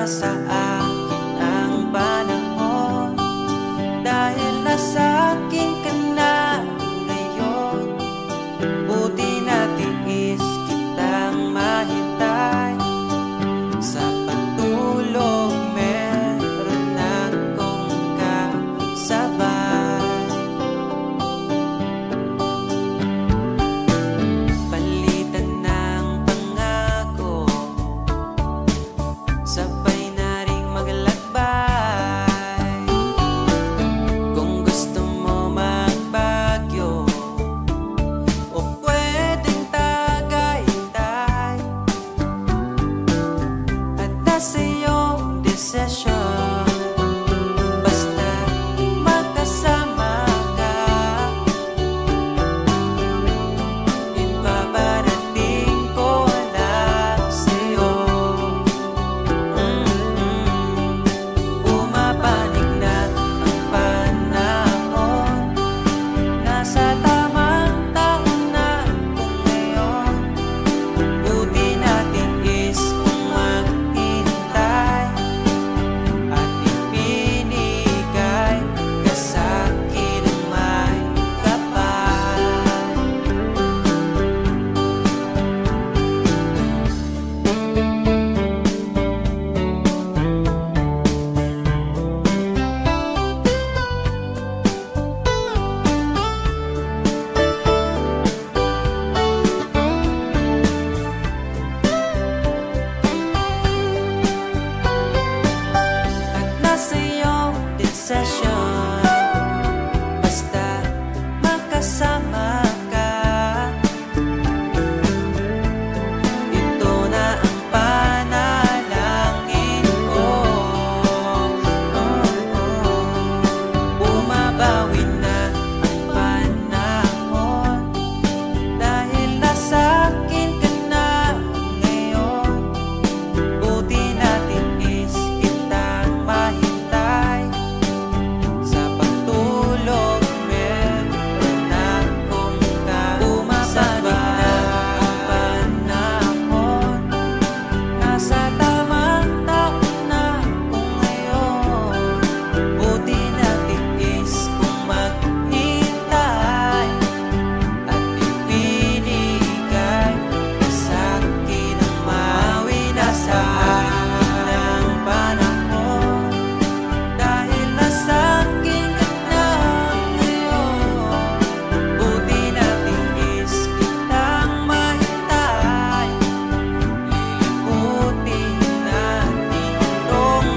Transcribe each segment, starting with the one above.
nasa akin ang panahon, dahil nasa akin ka na ngayon. Buti natiis kitang mahintay, sa pagtulog meron akong kasabay. Palitan ng pangako, sabay na ring maglakbay. Kung gusto mo magbagyo o pwedeng tagaytay, at nasa iyong desisyon, basta magkasama ka. Ipaparating ko lang sa'yo. Pumapanig na ang panahon, nasa tamang taon na kung ngayon. Buti natiis kung maghintay, at ipinigay ka sa'kin ang may kapal. At nasa iyong desisyon, basta magkasama ka. Ito na ang panalangin ko. Bumabawi na ang panahon, dahil nasa akin ka na ngayon. Buti natiis kitang mahintay, sa pagtulog meron akong kasabay. Bumabawi na ang panahon, nasa tamang taon na kung ngayon. Buti natiis kung maghintay, at ipinigay ka sa'kin ang mawi. Nasa akin ang panahon, dahil nasa akin ka na ngayon. Buti natiis kitang mahintay, lilimutin natin itong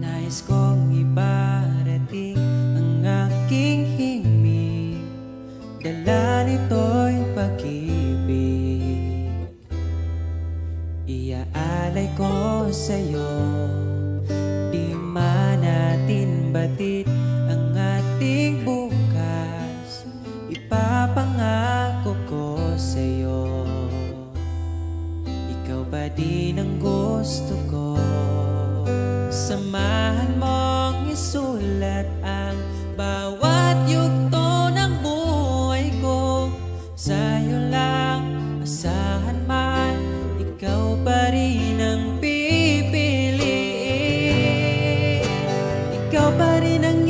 nais kong ibarating ang aking himig, dala nito'y pag-ibig. Iaalay ko sa'yo, di man natin batid ang ating bukas. Ipapangako ko sa'yo, ikaw pa din ang gusto ko. Samahan mong isulat ang bawat yugto ng buhay ko. Sa'yo lang asahan man, ikaw pa rin ang pipiliin. Ikaw pa rin ang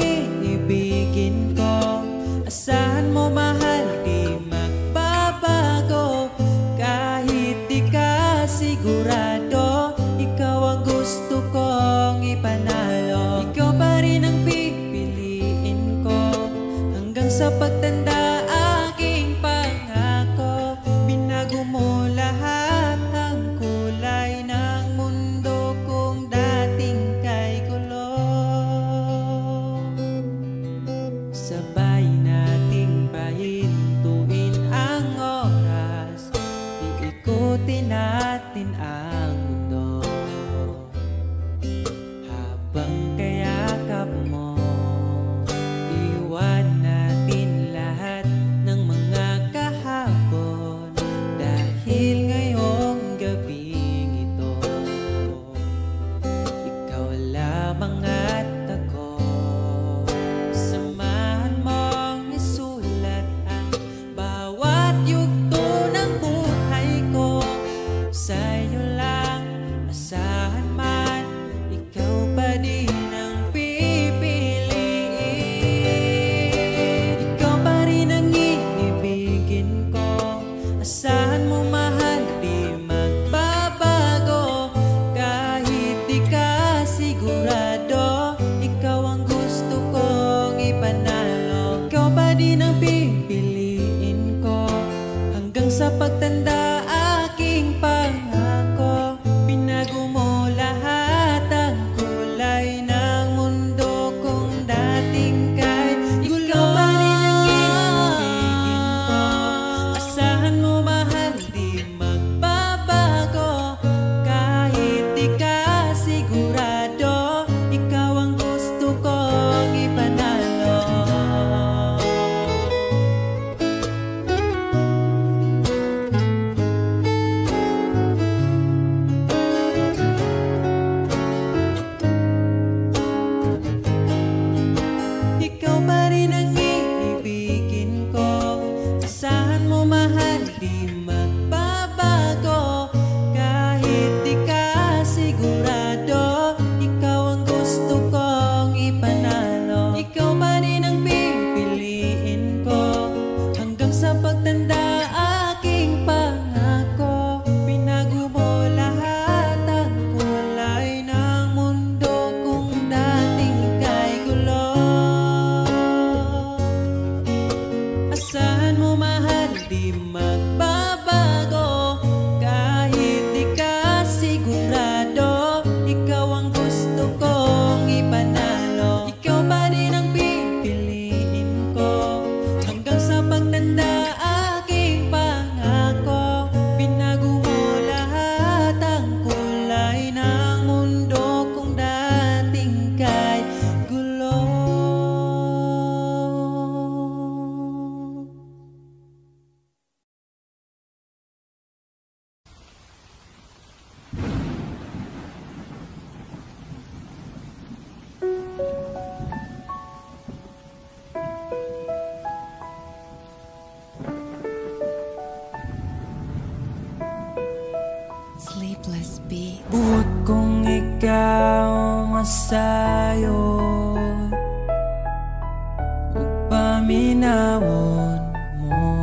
linawon mo.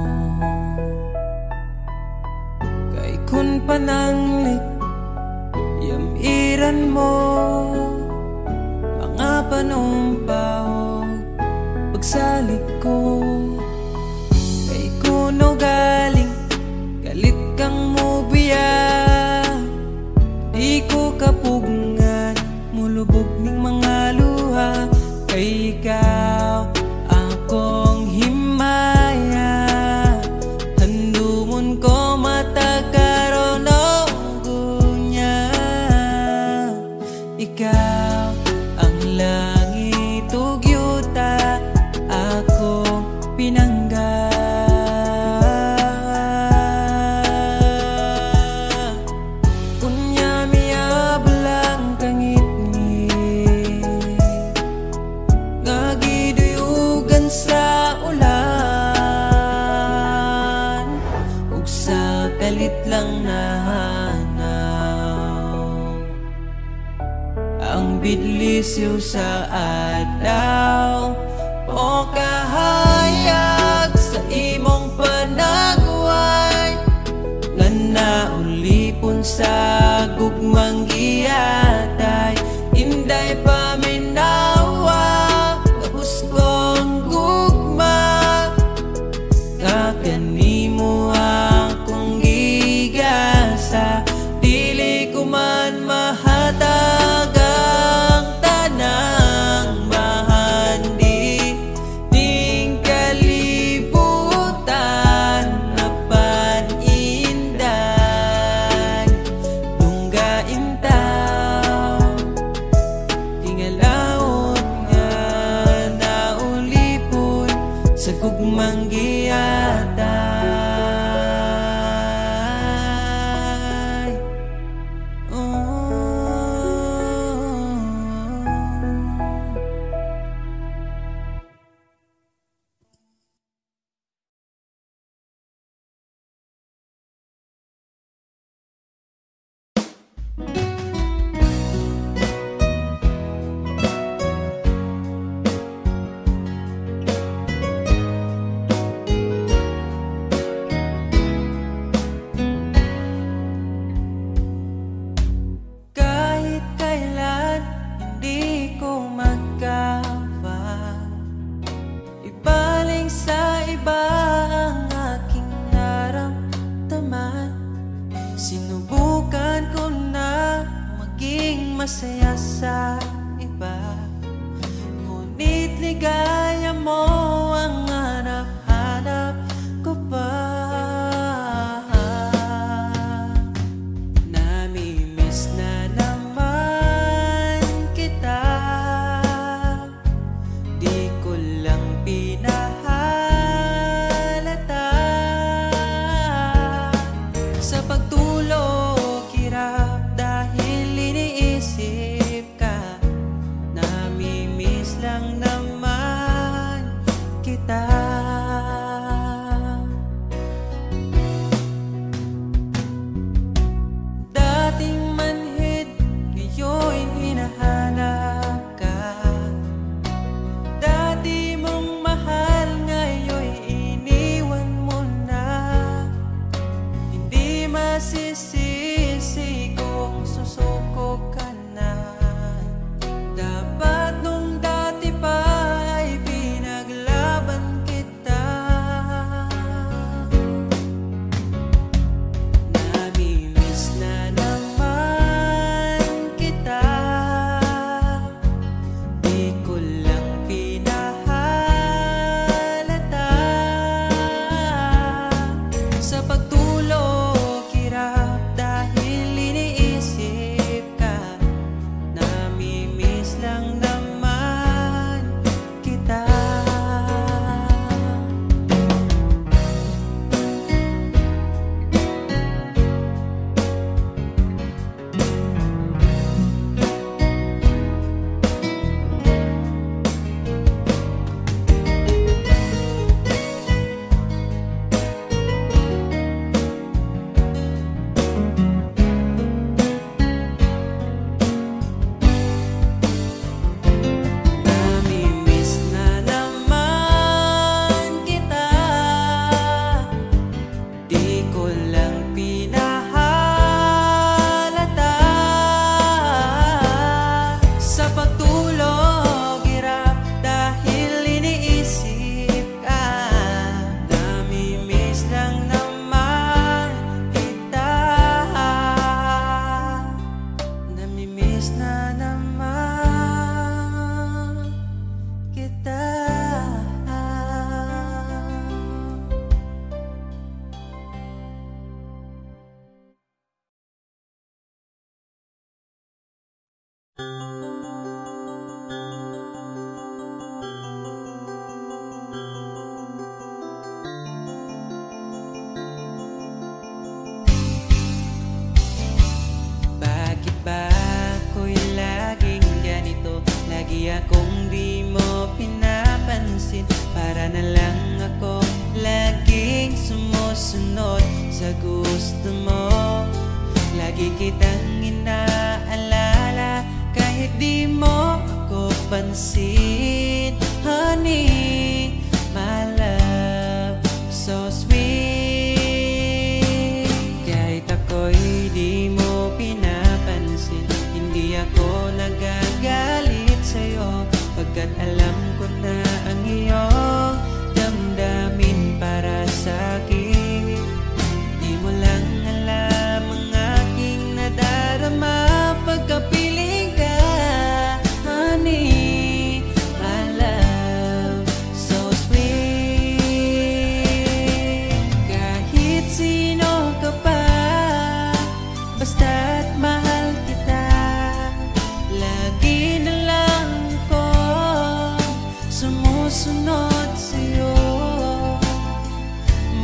Kay kun pananglik yamiran mo, mga panumpaw pagsalik ko. Kay kuno galing galit kang mubiya, di ko kapugngan mulubog ning mga luha. Kay ikaw akong himaya, handumon ko matagkaroon o gunya. Ikaw ang langit ug yuta, ako pinangga. Kunya miyablang kangit-ngit, nga giduyugan sa ulan, ug sa kalit lang nahanaw ang bidlisyo sa adlaw. O kahayag sa imong panagway, nga naulipon sa gugmang giyatay. Inday paminawa nga huskong gugma, nga kanimo akong gigasa. Dili ko man mahatag ang tanang mahandi ning kalibutan na panindan. Lunggain taw tingalaot nga naulipon sa gugmang giyatay. Kahit kailan hindi ko magkawan, ibaling sa iba ang aking naramdaman. Sinubukan ko na maging masaya sa iba, ngunit ligaya mo ang hanap-hanap ko pa. Namimiss na naman kita, di ko lang pinahalata. Sa pagtulog hirap dahil iniisip ka, namimiss lang naman kita. Dating manhid, ngayon hinahanap ka. Dati mong mahal, ngayon iniwan mo na. Hindi masisisi kung susuko ka na. Dapat nung dati pa pinapansin. Para na lang ako laging sumusunod sa gusto mo. Lagi kitang inaalala kahit di mo ako pansin. Honey, my love, so sweet. Kahit ako'y di mo pinapansin, hindi ako nagagalit sa'yo, pagkat alam ko na ang iyong damdamin para sa'kin. Di mo lang alam ang aking nadarama pagkapiling ka. Honey, my love, so sweet. Kahit sino ka pa, basta't mahal kita, lagi na lang ako sumusunod sa'yo.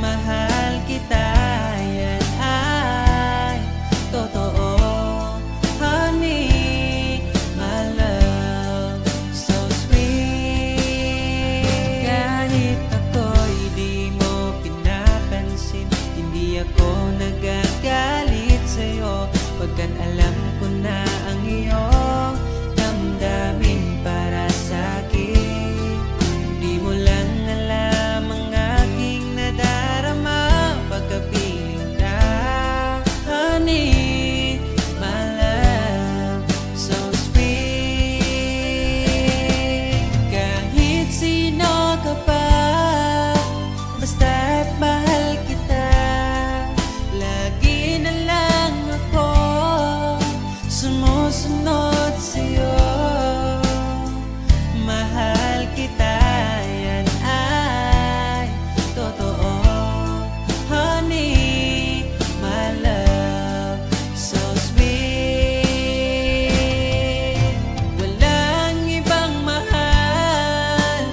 Mahal kita, yan ay totoo. Honey, my love, so sweet. Kahit ako'y di mo pinapansin, hindi ako nagagalit sa'yo, pagkat alam ko na ang iyong damdamin para sa'kin. Di mo lang alam ang aking nadarama pagkapiling ka. Honey, my love, so sweet. Kahit sino ka pa, basta't mahal kita, lagi na lang ako sumusunod sa'yo. Mahal kita, yan ay totoo. Honey, my love, so sweet. Walang ibang mahal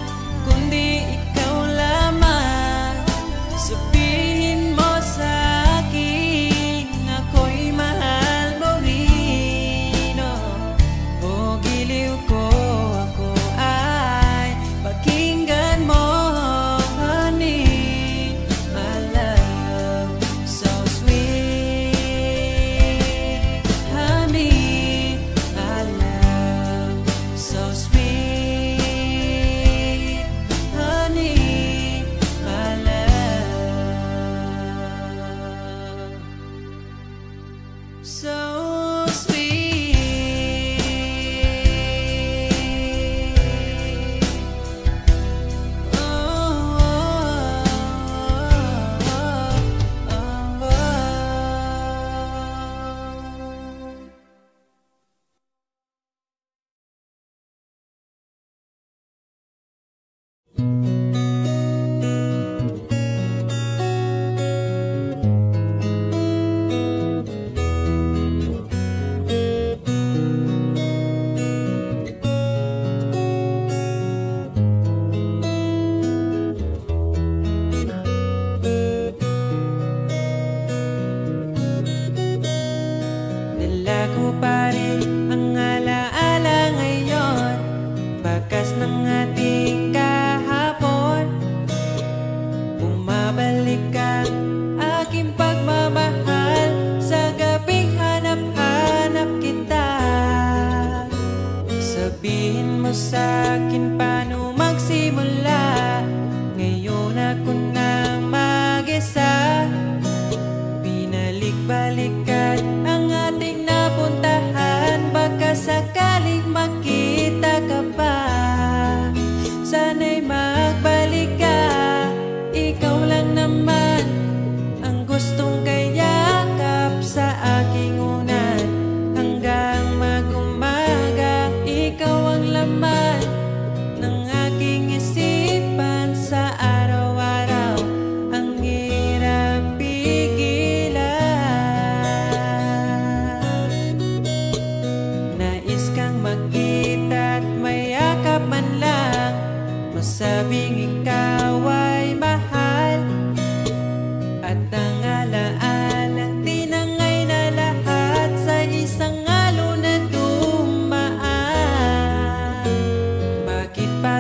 kundi ikaw lamang. Sabihin mo sa'kin, ako'y mahal mo rin, oh. O giliw ko, ako ay pakinggan mo. Honey, my love, so sweet. Honey, my love, so sweet. Honey, my love, so sweet. Oh, oh, oh, oh. Dala ko pa rin ang alaala ngayon, bakas ng ating kahapon. Bumabalik ang aking pagmamahal sa gabing hanap-hanap kita. Sabihin mo sa'kin paano magsimula, ngayon ako na mag-isa. Binalik-balikan ang ating napuntahan, baka sakaling makita ka pa. Sana'y magbalik ka, ikaw lang naman ang gustong kayakap sa aking unan. Hanggang mag-umaga, ikaw ang laman ng aking isipan sa araw-araw. Ang hirap pigilan, nais kang makita at mayakap man lang, masabing ikaw ay mahal. At ang alaala tinangay na lahat sa isang alon na dumaan. Bakit pa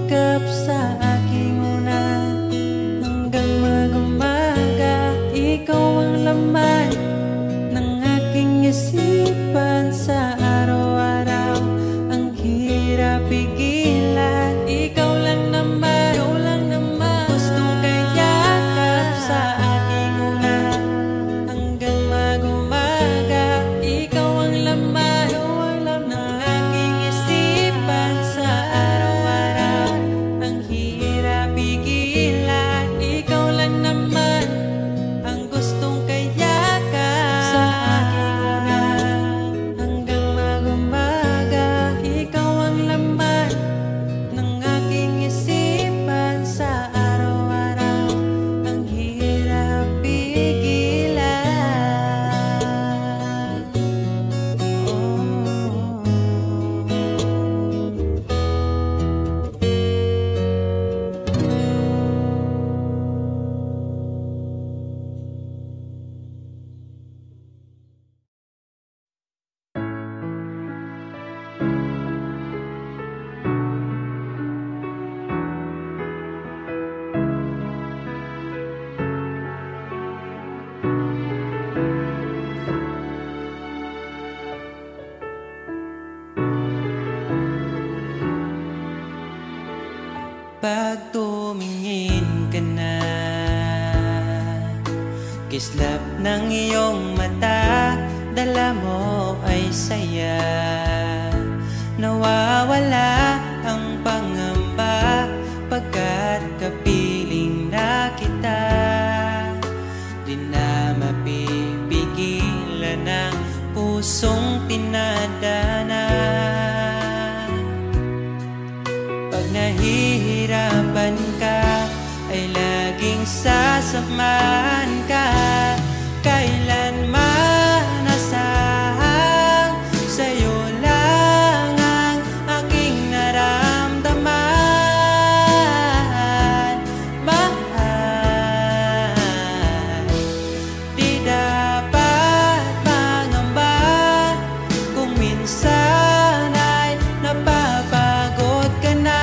sikap sa aking unan. Hanggang mag-umaga, ikaw ang laman ng aking isipan sa araw-araw. Ang hirap pigilan, ikaw lang naman, gustong kayakap sa aking unan. Hanggang mag-umaga, ikaw ang laman ng aking isipan sa araw-araw. Ang hirap pigilan, ikaw lang naman ang gustong kayakap sa aking unan. Hanggang mag-umaga, ikaw ang laman ng aking isipan sa araw-araw. Ang hirap pigilan. Pag tumingin ka na, kislap ng iyong mata, dala mo ay saya. Nawawala ang pangamba pagkat kapiling na kita. Di na mapipigilan ang pusong tinadana. Pag nahihirapan ka, ay laging sasamahan ka. Kailanman asahang sa'yo lang ang aking naramdaman. Mahal, di dapat mangamba kung minsan ay napapagod ka na.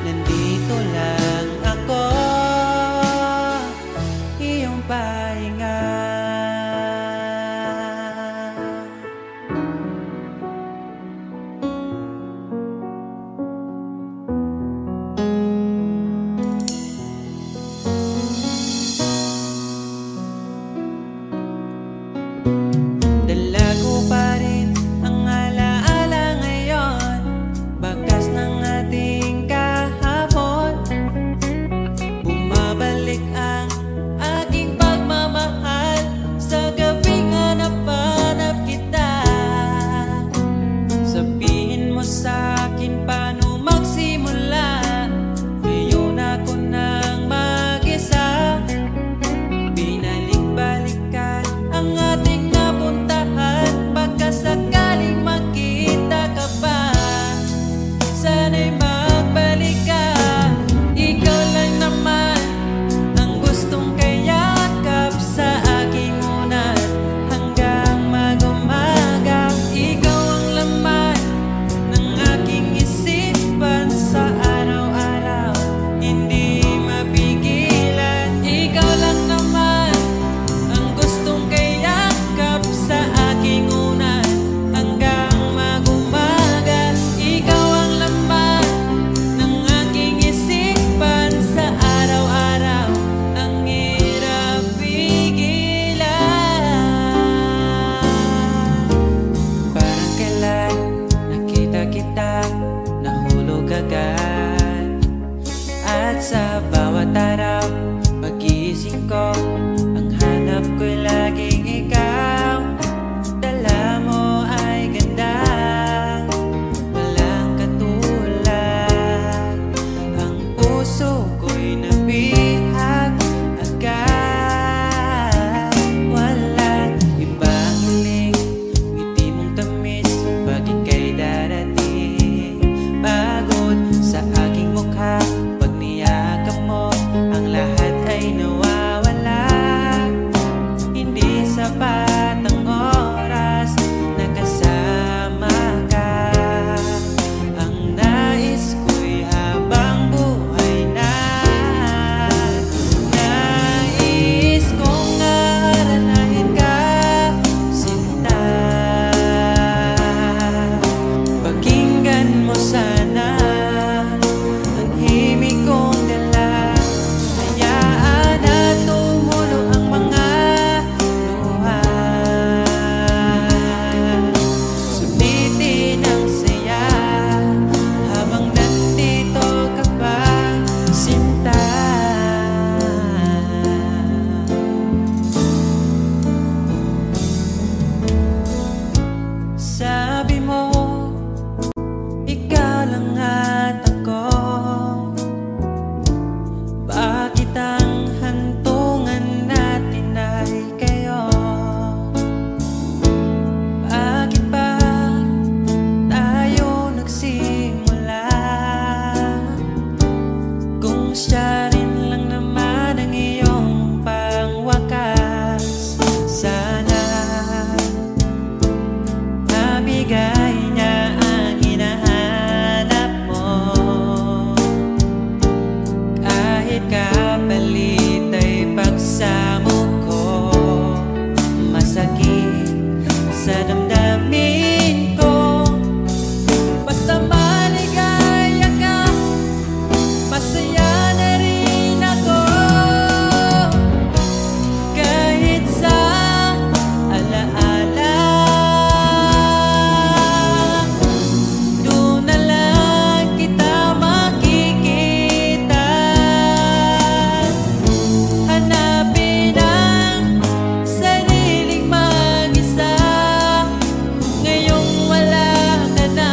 Nandito lang ako lang at ako. Bakit ang hantungan natin ay kayo? Bakit ba tayo nagsimula? Kung siya rin lang naman ang iyong pangwakas, sana mabigay niya ang hinahanap mo. Kahit kapalit ay pagsamo ko, masakit sa damdamin ko. Basta maligaya ka, masaya na rin ako. Kahit sa alaala, doon na lang kita makikita. Hanapin ang sariling mag-isa. Ngayong wala ka na,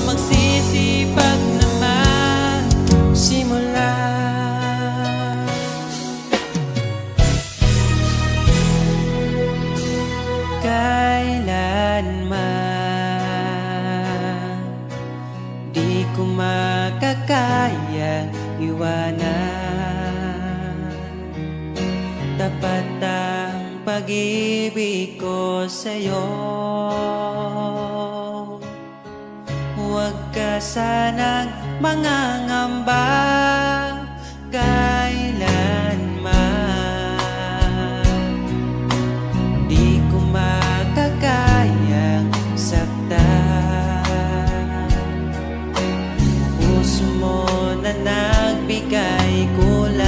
magsisipag na magsimula. Kailanman di ko makakaya iwanan. Tapat ang pag-ibig ko sa'yo. Huwag ka sanang mangangamba kailanman. Di ko makakayang saktan. Puso mo na nagbigay kulan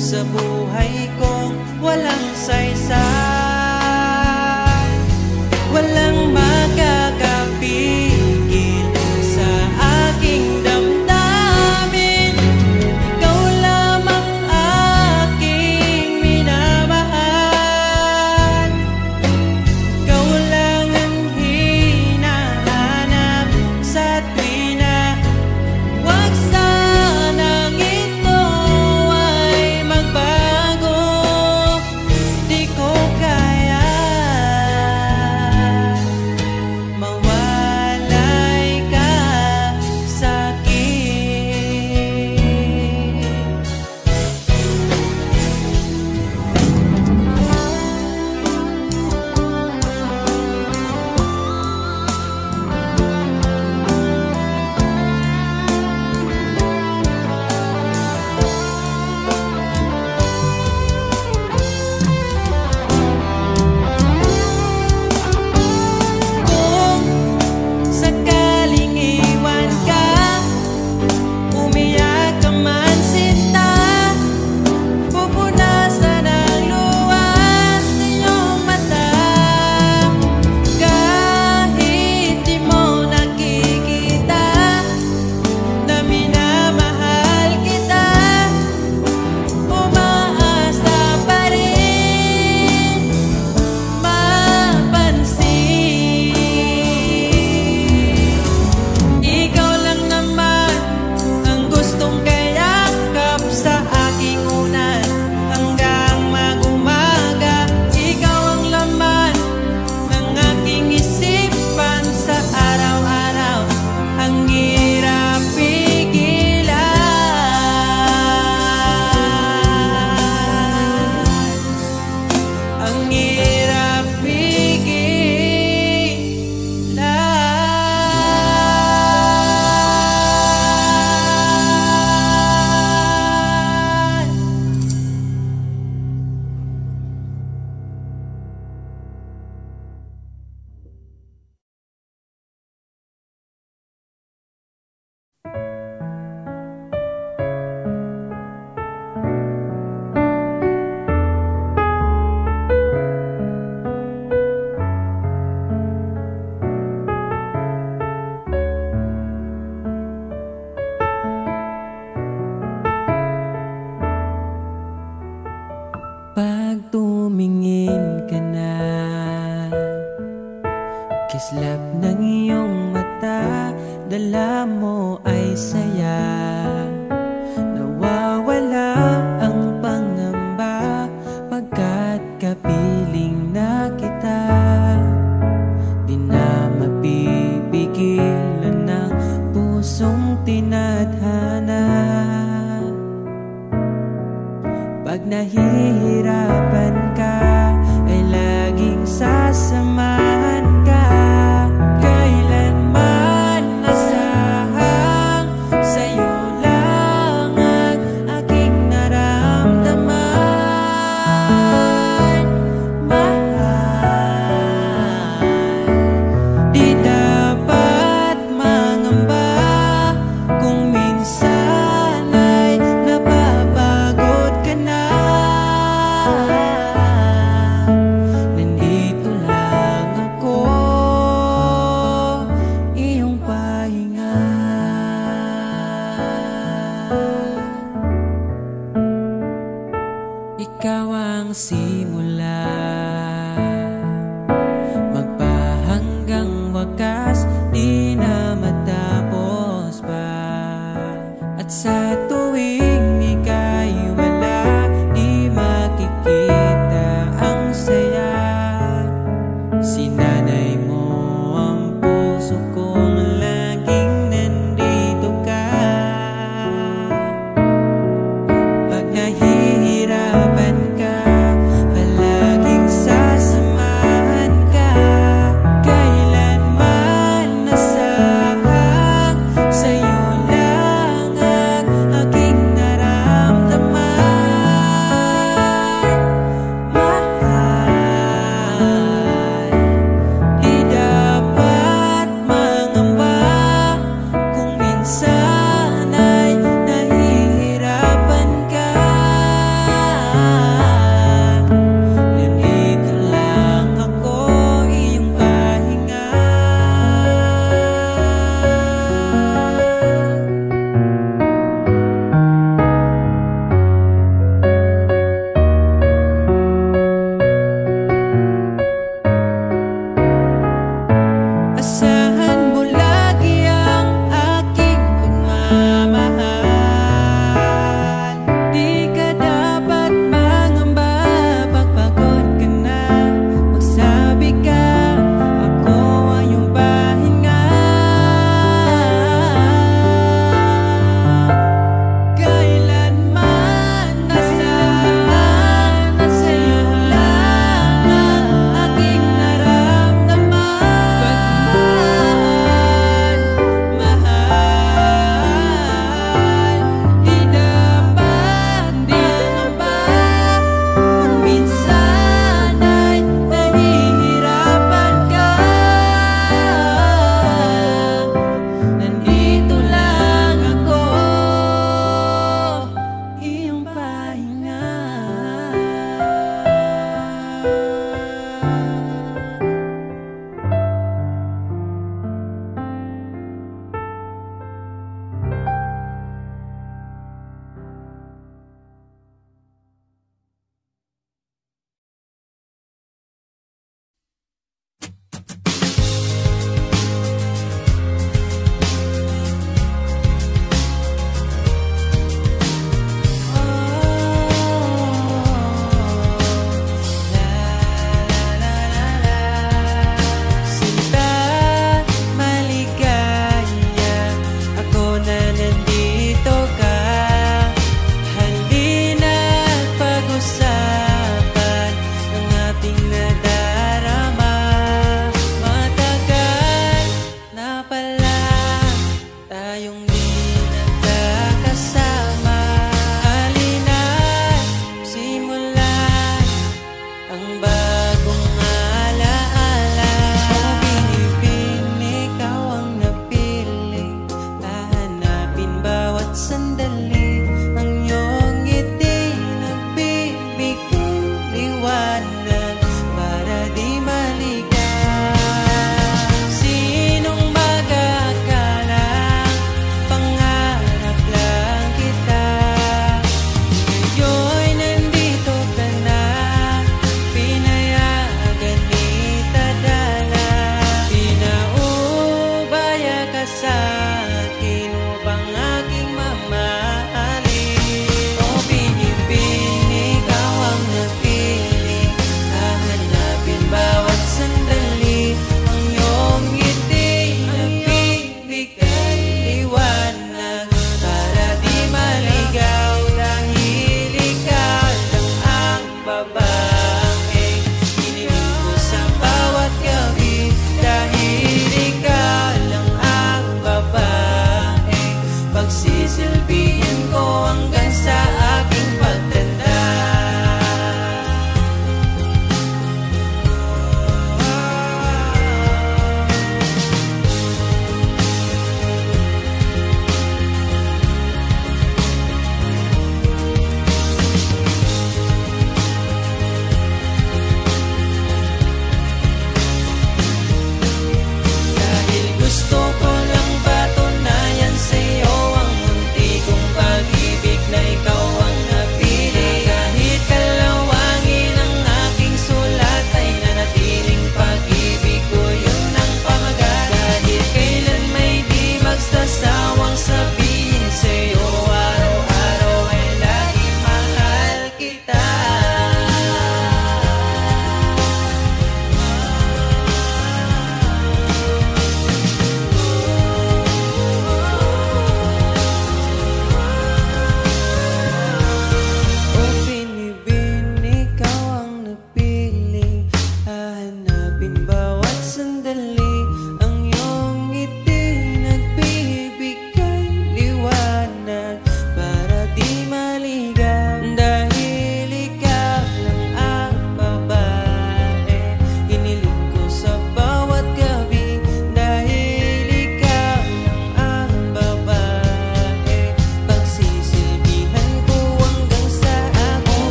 sa buhay kong walang saysay. Walang makakapigil sa Kislap ng iyong mata, dala mo ay saya. Nawawala ang pangamba pagkat kapiling na kita. Di na mapipigilan ng pusong tinadhana. Pag nahihirapan ka, ay laging sasamahan ka. Kailanman nasahang sa'yo lang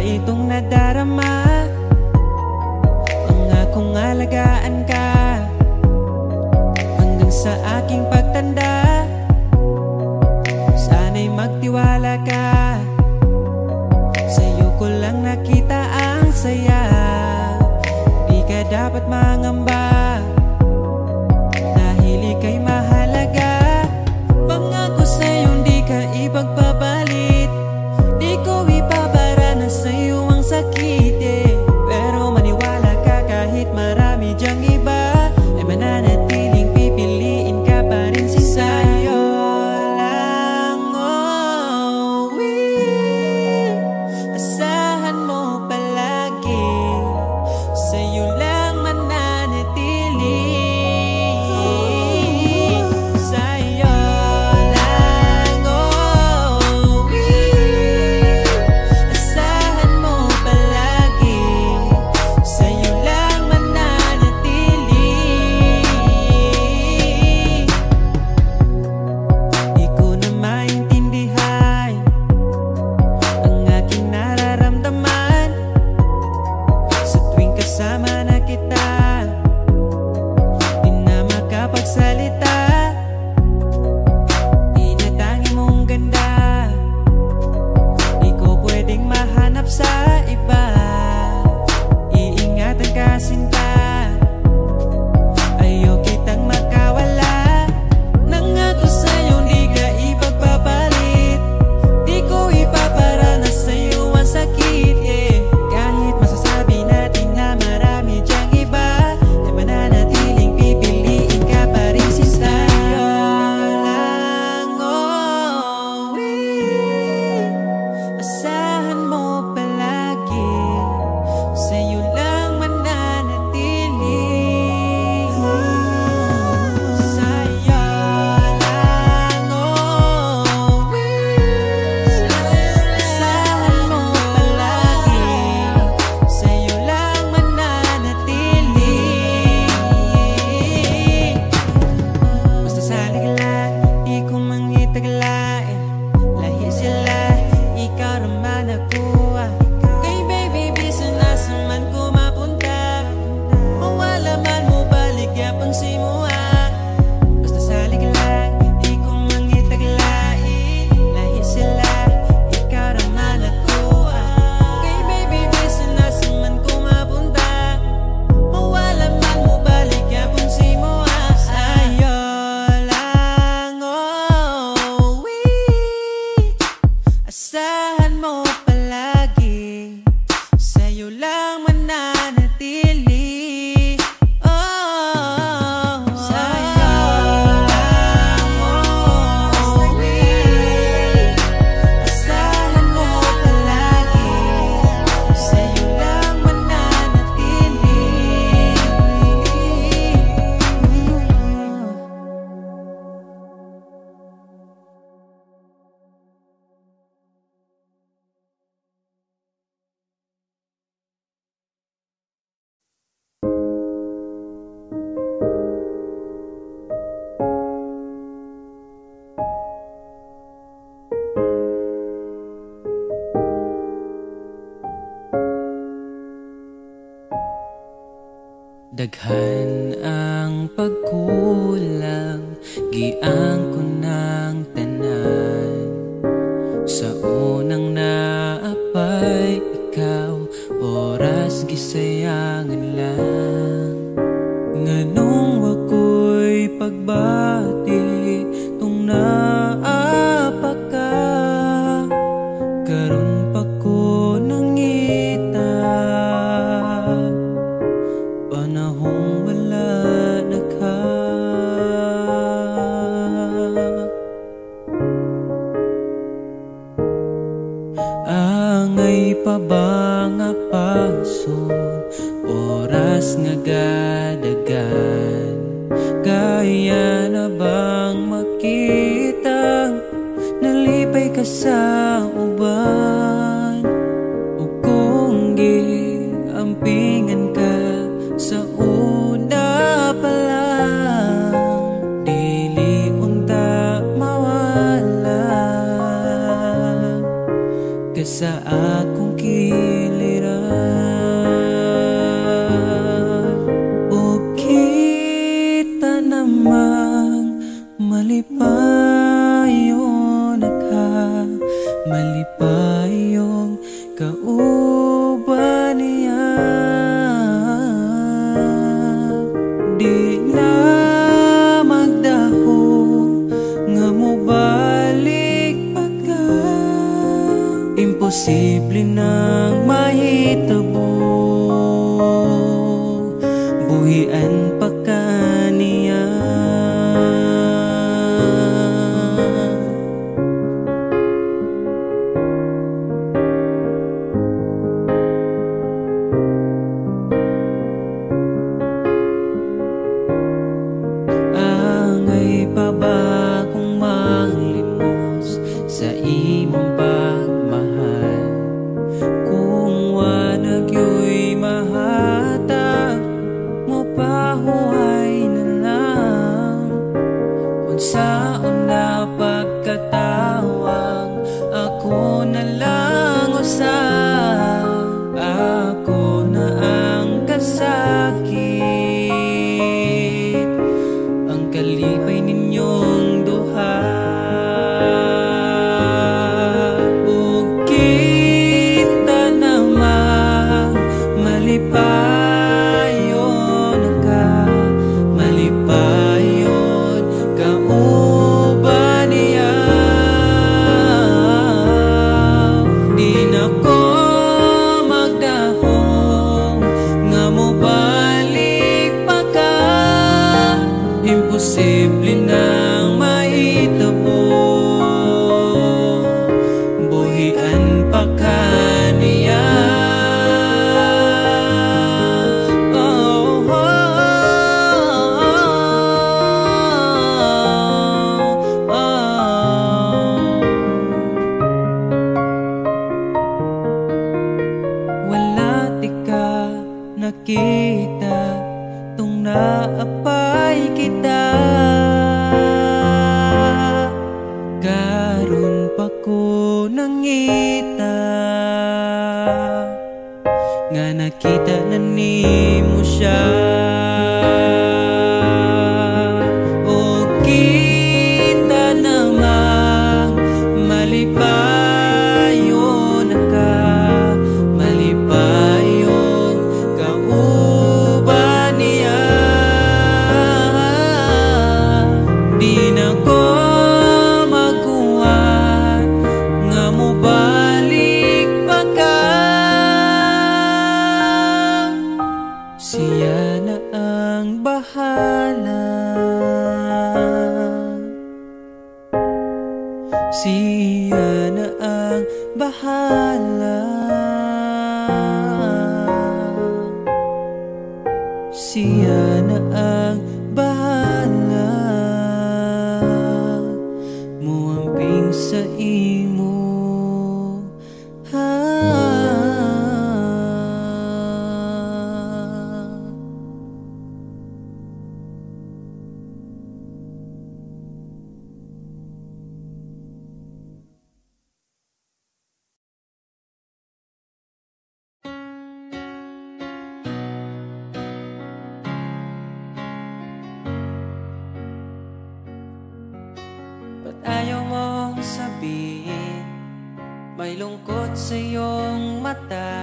itong nadarama, pangakong alagaan ka hanggang sa aking pagtanda. Sana'y magtiwala ka, sa'yo ko lang nakita ang saya. Di ka dapat mangamba dahil ika'y mahalaga. Pangako sa'yong di ka ipagpapalit, di ko ipabara na sa'yo ang sakit, pero maniwala ka kahit marami dyang iba, ay mananatiling pipiliin ka pa rin si sa'yo lang. Oh, asahan mo palagi, sa'yo lang mananatili. Sa'yo lang, oh, asahan mo palagi, sa'yo lang mananatili. Di ko na maintindihan ang aking nararamdaman sa tuwing kasama na kita. Di na makapagsalita, tinatangi mong ganda, di ko pwedeng mahanap sa iba. Iingatan ka sinta, ayaw kitang makawala. Nangako sa'yo di ka ipagpapalit, di ko ipapara na sa'yo ang sakit, kahit masasabi natin na marami dyang iba, ay mananatiling pipiliin ka pa rin si sa'yo lang. Oh, asahan mo palagi, sa'yo lang mananatili. Sa'yo lang, oh, asahan mo palagi, sa'yo lang mananatili. Basta saligla, di ko mangitaglain, lahi sila, ikaw naman ako. Kay baby bisa nasa man ko mapunta, mawala man mo balik yapang simua. Basta saligla, di ko mangitaglain, lahi sila, ikaw naman ako. Kay baby bisa nasa man ko mapunta, mawala man mo balik yapang simua. Sa'yo lang, oh, asahan mo palagi, sa'yo lang mananatili. Oh, sa'yo lang, oh, asahan mo palagi, sa'yo lang mananatili. Daghan ang pagkulang, giang ko ng tanan. Sa unang naapay ikaw, oras gisayangan lang. Nganong wako'y pagbati, tung naapa ka, karon pa ko nangita. Panahong wala na ka, angay pa ba nga pason, oras nga gadagan. Kaya na bang makita, nalipay ka sa uban, o kung giampingan ka sa una pa lang, dili unta mawala ka sa akong malipayon ka, malipayon ka uban niya. Di na ko magdahong nga mo balik pa ka, imposible nang mahitabo, buhian pa ka niya. Wala di ka nakita tung naapay kita, karon pa ko nangita nga nakita na nimo siya. O kita namang malipayon ka, malipayon ka uban niya. Di na ko maguhat nga mo balik pa ka, siya na ang bahala, siya na ang bahala, siya na ang bahala, muamping sa imo. Ba't ayaw mong sabihin may lungkot sa iyong mata?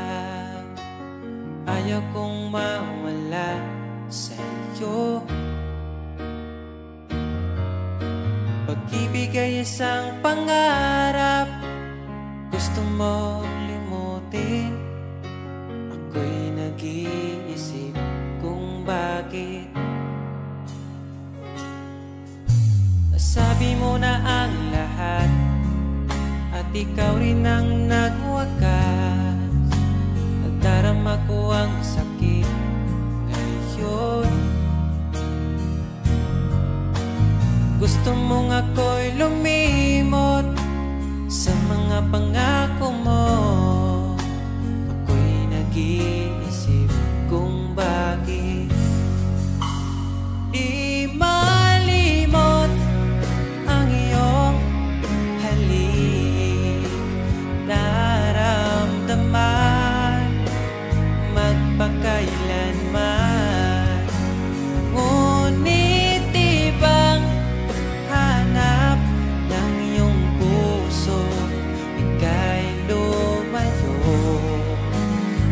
Ayaw kong mawala sa iyo. Pag-ibig ay isang pangarap, gusto mo limutin. Ako'y nag-iisip kung bakit nasabi mo na ang lahat at ikaw rin ang nagwakas. Nadarama ko ang sakit ngayon. Gusto mong ako'y lumimot sa mga pangako mo. Ako'y nag-iisip kung bakit di malimot ang iyong halik. Naramdaman magpakailanman, ngunit di bang hanap ng iyong puso, ika'y lumayo.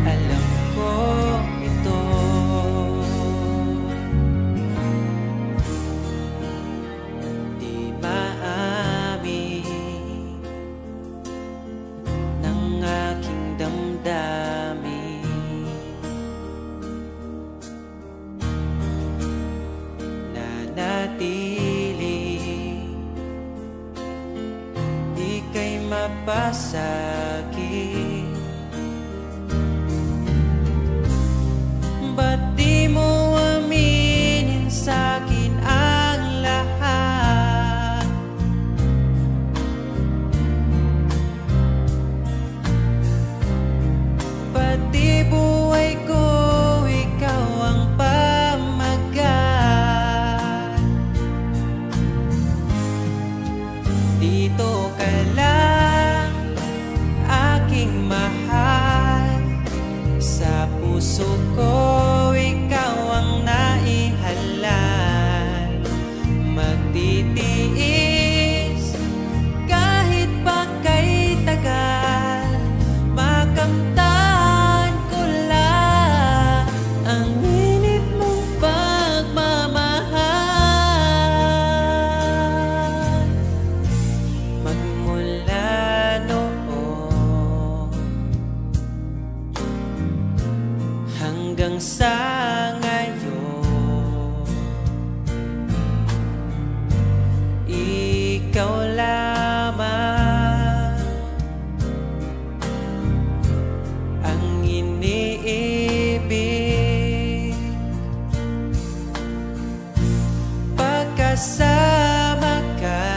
Alam ko ito. Di maamin ng aking damdamin, nanatili ika'y mapasakit. Ba't di mo aminin sa'kin ang lahat? Pati buhay ko, ikaw ang pamagat. Dito ka lang, aking mahal. Sa puso ko, ikaw ang naihalal. Magtitiis kahit pa kay tagal, makamtan ko lang hanggang sa ngayon. Ikaw lamang ang iniibig. Pagkasama ka,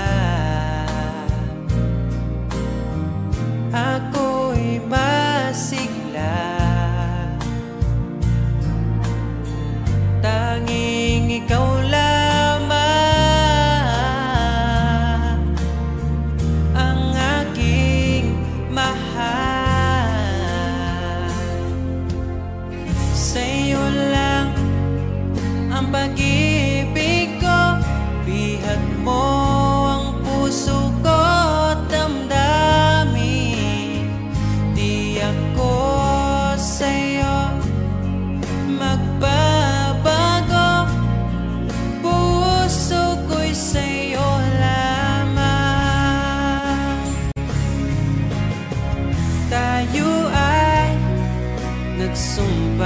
ako'y masigla. Tanging ikaw lamang ang aking mahal. Sa'yo lang ang pag-ibig ko, bihag mo ang puso ko't damdamin. Di ako sa'yo magbabago, puso ko'y sa'yo lamang. Tayo ay nagsumpaan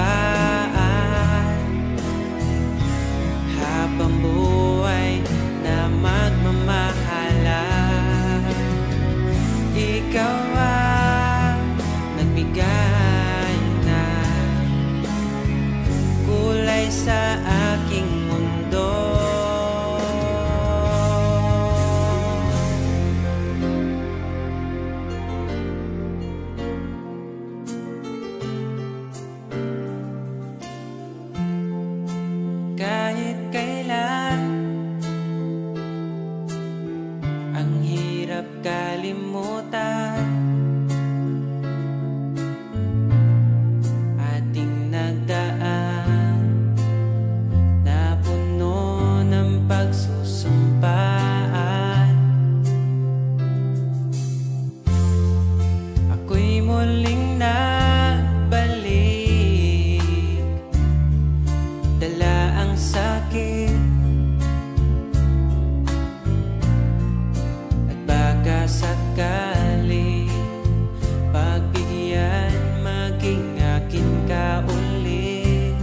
habang buhay na magmamahalan. Ikaw ang nagbigay ng kulay sa aking mundo. Kahit kailan ang hirap kalimutan, ating nagdaan na puno ng pagsusumpaan. Ako'y muling nabalik, dala ang sakit at baka sakali pagbigyan maging akin ka ulit.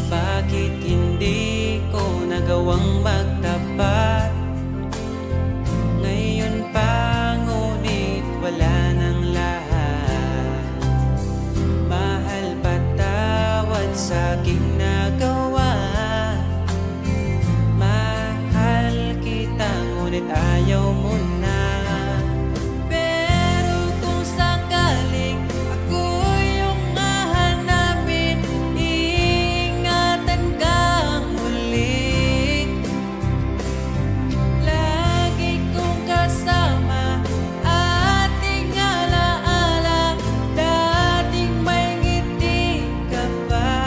Bakit hindi ko nagawang magtapat ngayon pa, ngunit wala nang lahat. Mahal, patawad sa aking nagawa. Mahal kita, ngunit ayaw mo na. Pero kung sakaling ako'y iyong hahanapin, iingatan kang muli. Lagi kong kasama, ating alaala, dating may ngiti ka pa.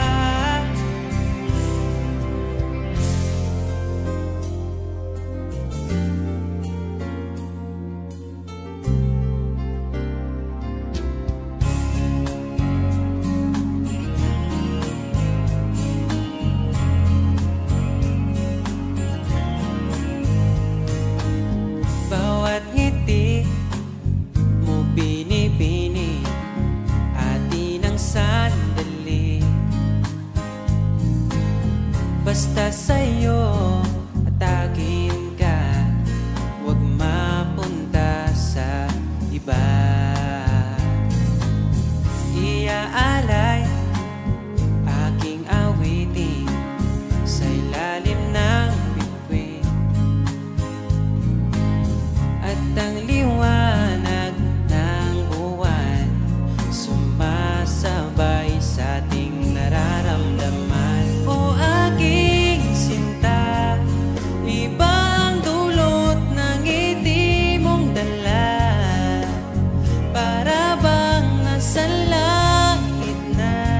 Bawat ngiti mo binibini, atin ang sandali. Basta sa'yo at akin ka, huwag mapunta sa iba. Iaalay aking awitin sa ilalim ng bituin, at ang liwanag ng buwan sumasabay sa ating nararamdaman. O aking sinta, iba ang dulot ng ngiti mong dala, para bang nasa langit na.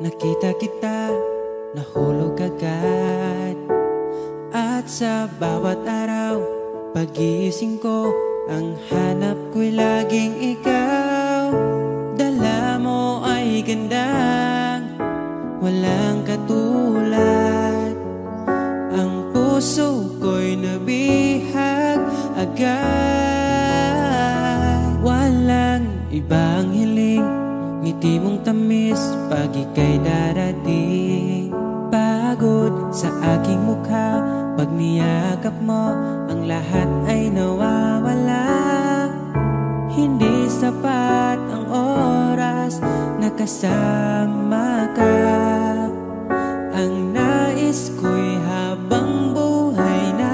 Nakita kita, nahulog agad. At sa bawat araw, pagising ko, ang hanap ko'y laging ikaw. Dala mo ay gandang walang katulad. Ang puso ko'y nabihag agad. Walang ibang hiling, ngiti mong tamis pag ika'y darating. Pagod sa aking mukha, pag niyakap mo, ang lahat ay nawawala. Hindi sapat ang oras na kasama ka. Ang nais ko'y habang buhay na.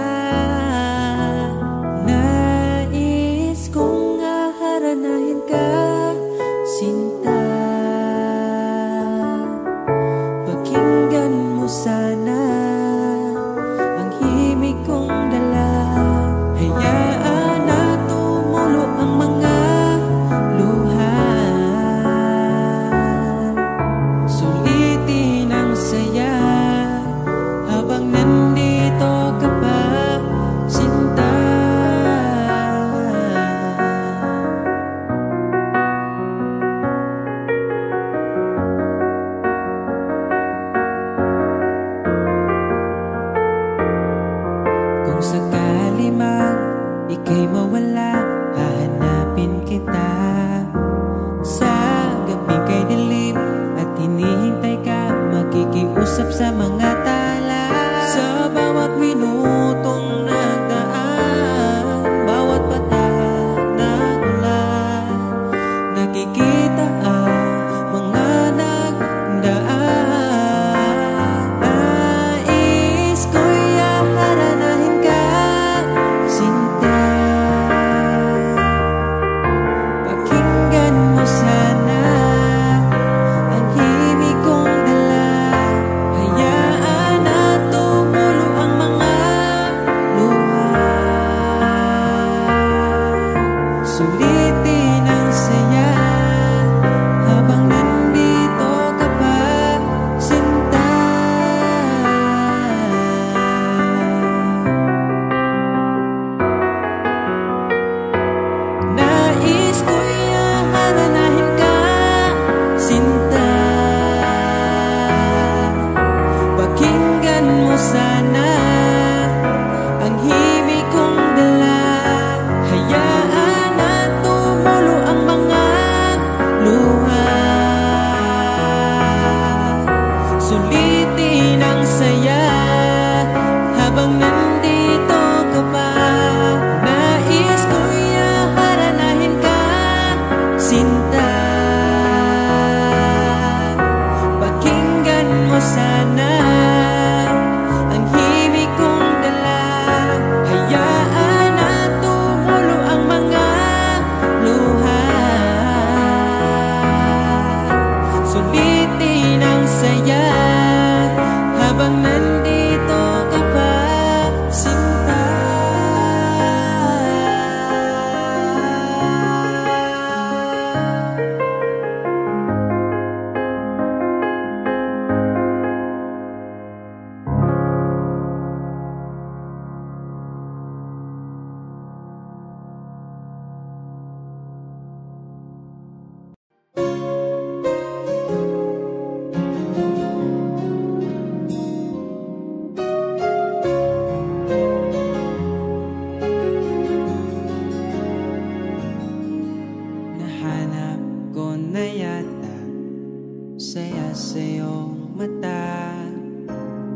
Nais kong aharanahin ka, sinta. Pakinggan mo sana ang himig kong dala. Hayaan na tumulo ang mga luha. Sulitin ang saya habang nandito ka pa, sinta. Kung sakali mang ika'y mawala, hahanapin kita. Sa gabing kay dilim at hinihintay ka, makikiusap sa mga tala. Sa bawat minutong nagdaan, bawat patak ng ulan, nakikita ang mga nagdaan. Nais ko'y aharanahin ka, sinta. Pakinggan mo sana ang himig kong dala. Hayaan na tumulo ang mga luha. Sulitin ang saya habang nandito ka pa, sinta. Nais ko'y aharanahin ka, sinta. Pakinggan mo sana ang himig kong dala. Hayaan na tumulo ang mga luha. Sulitin ang saya habang nandito ka pa. Nais ko'y aharanahin ka, sinta. Pakinggan mo sana ang himig kong dala. Hayaan na tumulo ang mga luha. Sulitin ang saya habang nandito ka pa, sinta. Nahanap ko na yata saya sa iyong mata.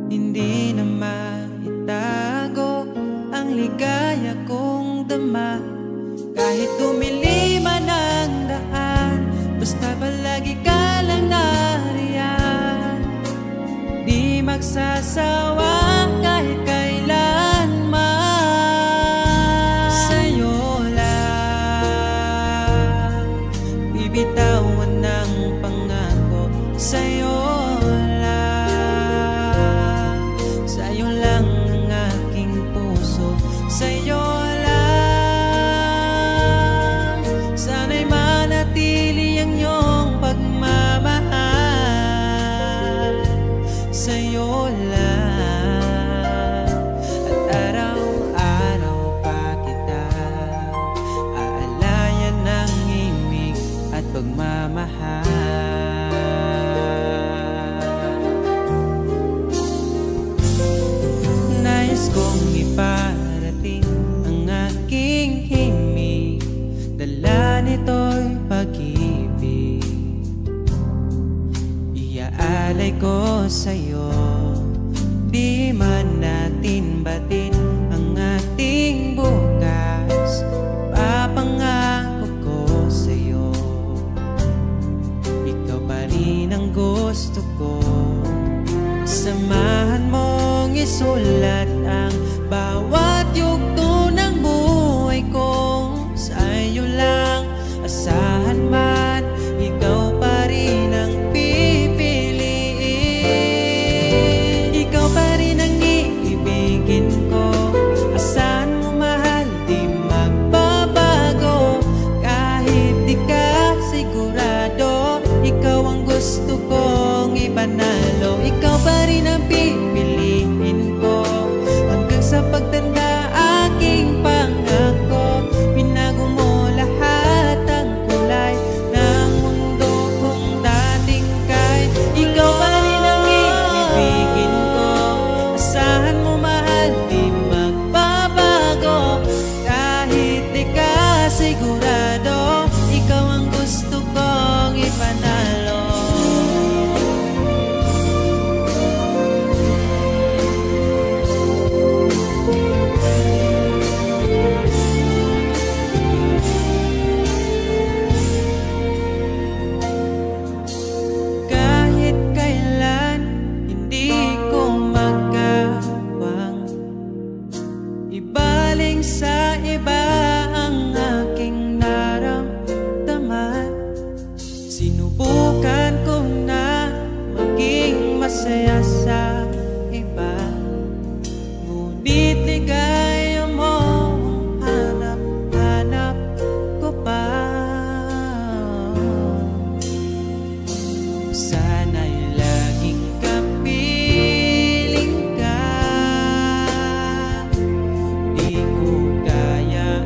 Hindi na maitago ang ligaya kong dama. Kahit dumiliman ang daan, basta palagi ka lang nariyan. Di magsasawa kahit kailanman. Sa'yo lang bibitawan ng pangako. Sa'yo lang, sa'yo lang ang aking puso. Sa'yo lang, sana'y manatili ang iyong pagmamahal. kong iparating ang aking himig, dala nito'y pag-ibig. Iaalay ko sa'yo, di man natin batin ang ating bukas. Ipapangako ko sa'yo, ikaw pa rin ang gusto ko. Samahan mong isulat ang bawat yugto ng buhay ko. Sa'yo lang asahan man, ikaw pa rin ang pipiliin. Ikaw pa rin ang iibigin ko, asahan mo mahal, di magbabago. Kahit di ka sigurado, ikaw ang gusto kong ipanalo. Ikaw pa rin ang pipiliin ko, hanggang sa pagtanda aking pangako. Binago mo lahat ang kulay ng mundo kong dating kay. Ikaw pa rin ang iibigin ko, asahan mo mahal, di magbabago. Kahit di ka sigurado, ikaw ang gusto kong ipanalo. Kahit kailan hindi ko magawang ibaling sa iba ang aking naramdaman. Sinubukan ko na maging masaya sa iba, ngunit ligaya mo ang hanap-hanap ko pa. Sana'y laging kapiling ka, di ko kaya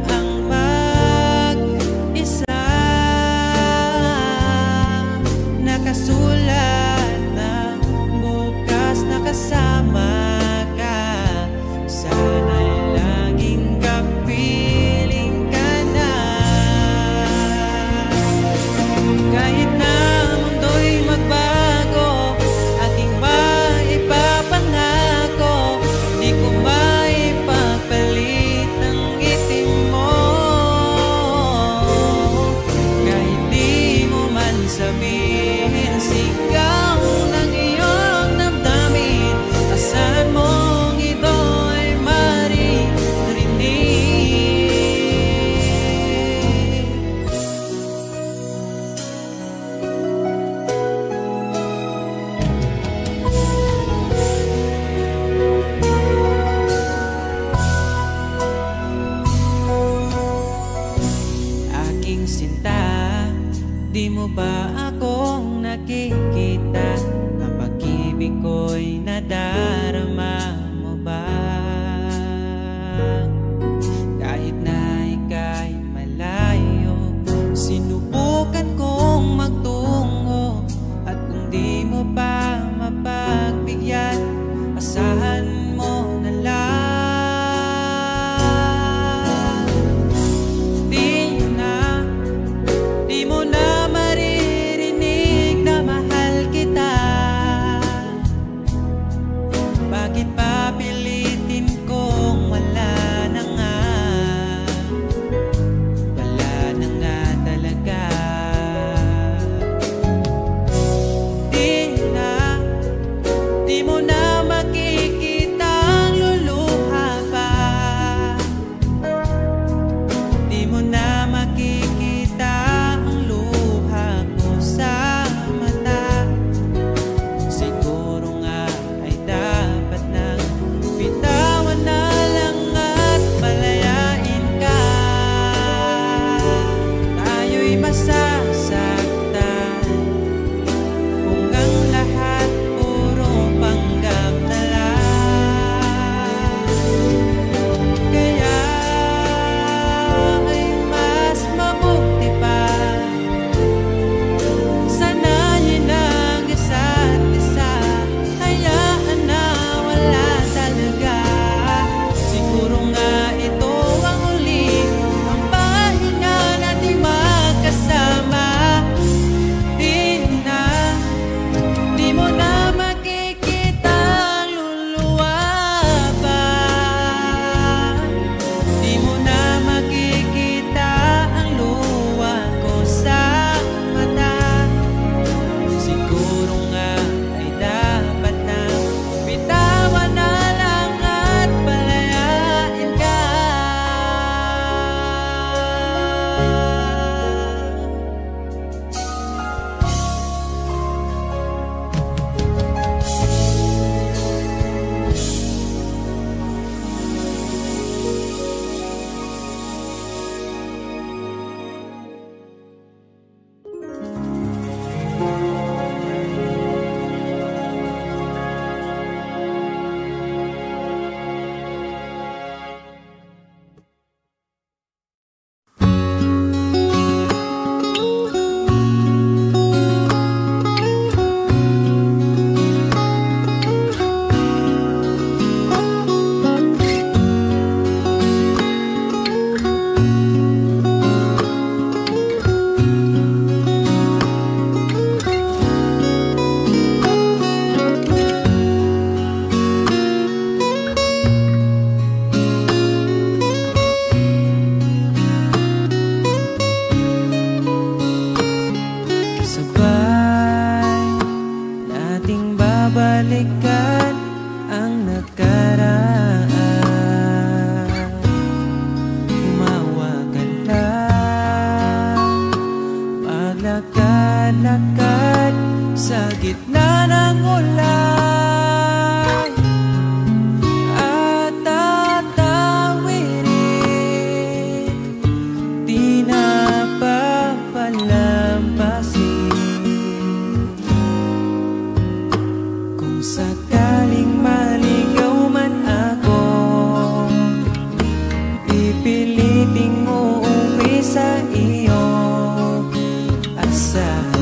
sa